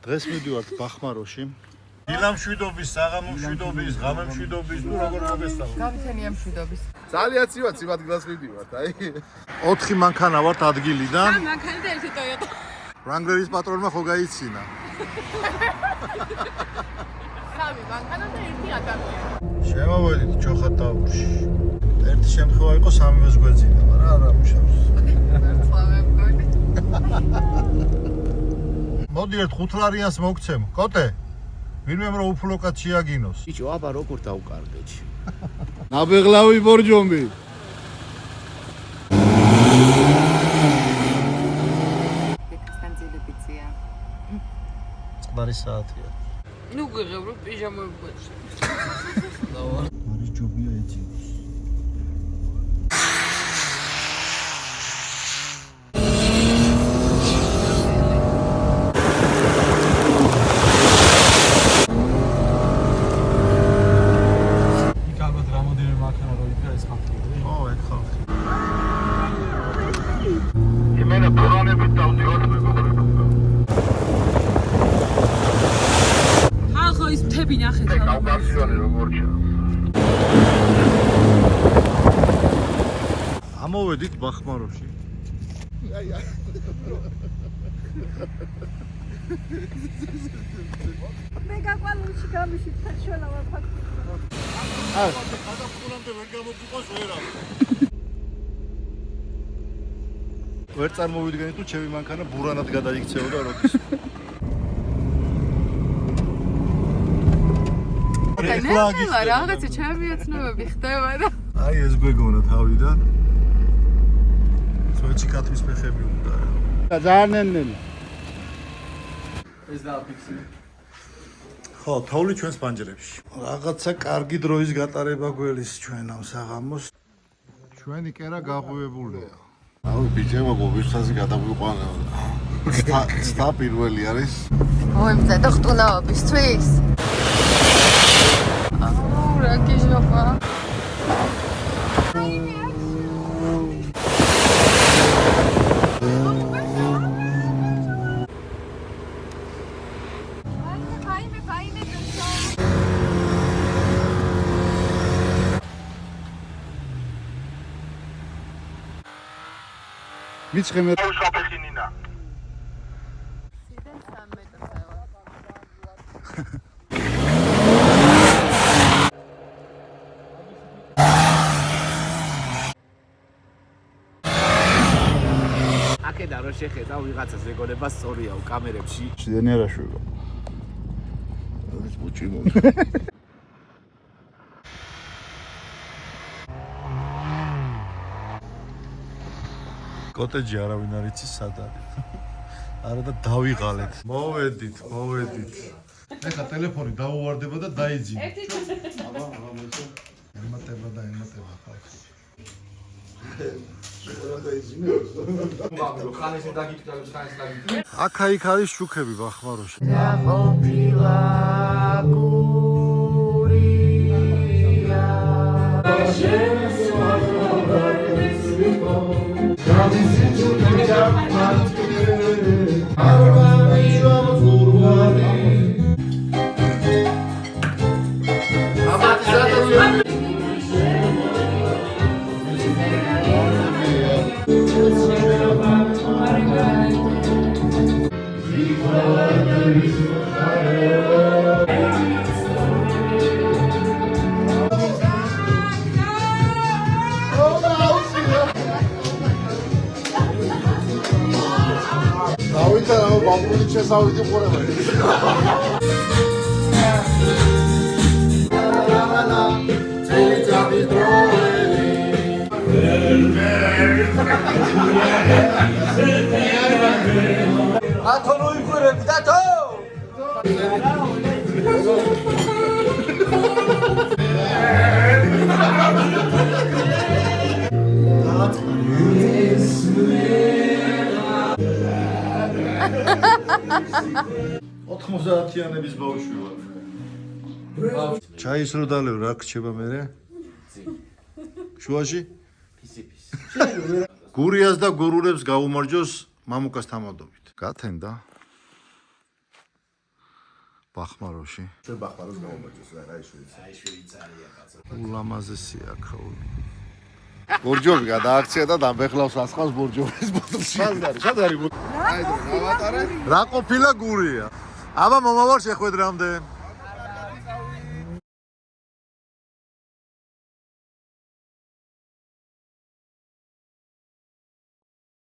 დღეს მივდივართ ბახმაროში. დილამშვიდობის, საღამომშვიდობის, ღამემშვიდობის, თუ როგორ მოგესწავლოთ? გამთენია მშვიდობის. ძალიან ცივად ადგილას მივდივართ, აი. 4 მანქანა ვართ ადგილიდან. მანქანა და ერთი ტოიოტა. Wrangler-ის პატრონმა ხო გაიცინა. სამი მანქანა და ერთი ადამიანი. შემოვედით ჩოხატაურში. ერთი შემთხვევა იყო სამივეს გვეძინა, მაგრამ არა მუშავს. ერთხელ მეგონი. მოდი ერთ 5 ლარიანს მოგცემ. კოტე. ვინმე რომ უფლოკად შეაგინოს. ბიჭო, აბა როგორ დავუკარგეთ? ნაბეღლავი ბორჯომი. კასტანძილებიცია. წყდარი საათია. ნუ გიღებ რომ პიჟამები გვეჭი. არის ჯობია ეძინოს. ამოვედით ბახმაროში. მე გაყვალულში გამიშით ხერშველა ვაფაქტი. გადაფხურამდე ვერ გამოგიყვას ვერა. ვერ წარმოვიდგენით თუ ჩემი მანქანა ბურანად გადაიქცეოდა როდის. რაღაცა ჩემი ოცნებები ხდება და აი ეს გვეგონა თავიდან. თოჩი კატვის ფეხები უნდა. ძალიან ნენელი. ეს დააფიქსე. ხო, თოვლი ჩვენს პანჯრებში. რაღაცა კარგი დროის გატარება გველის ჩვენ ამ საღამოს. ჩვენი კერა გაღვივებულია. აუ ბიჭებო, ვიხსაზე გადაგვიყვანა. ცდა პირველი არის. მოემზადო ხტუნაობისთვის. აუ რა გიჟობა. მიცხემე შაფეხინინა. სიდან 3 მეტრს ავა. აქედან რო შეხედა ვიღაცას ეგონება სწორიაო კამერებში. შედენი არა შვება. ეს ბუჭი მო. კოტეჯი არავინ არ იცის სად არის. არა და დავიღალეთ. მოვედით. ეხა ტელეფონი დაუვარდება და დაიძინა. აბა, ემატება ხალხი. აქ-იქ არის შუქები ბახმაროში. ბაბული შესავიდი ყურება. ათო ნოიყვირები დათო. ოთხმოცდაათიანების ბავშვი ვარ. ჩაის რო დალევ რა გრჩება მერე? შუაში? ფისი. გურიას და გურულებს გაუმარჯოს მამუკას თამადობით. გათენდა. ბახმაროში. ჩვენ ბახმაროს გამომაჭოს რა აი შვეიცარია კაცო. ულამაზესია აქაული. ბორჯომი გადააქცია და დამბეხლავს ასხავს ბორჯომის ბოთლში. შად არის? აი და ავატარე. რა ყოფილა გურია? აბა მომავალ შეხვედრამდე.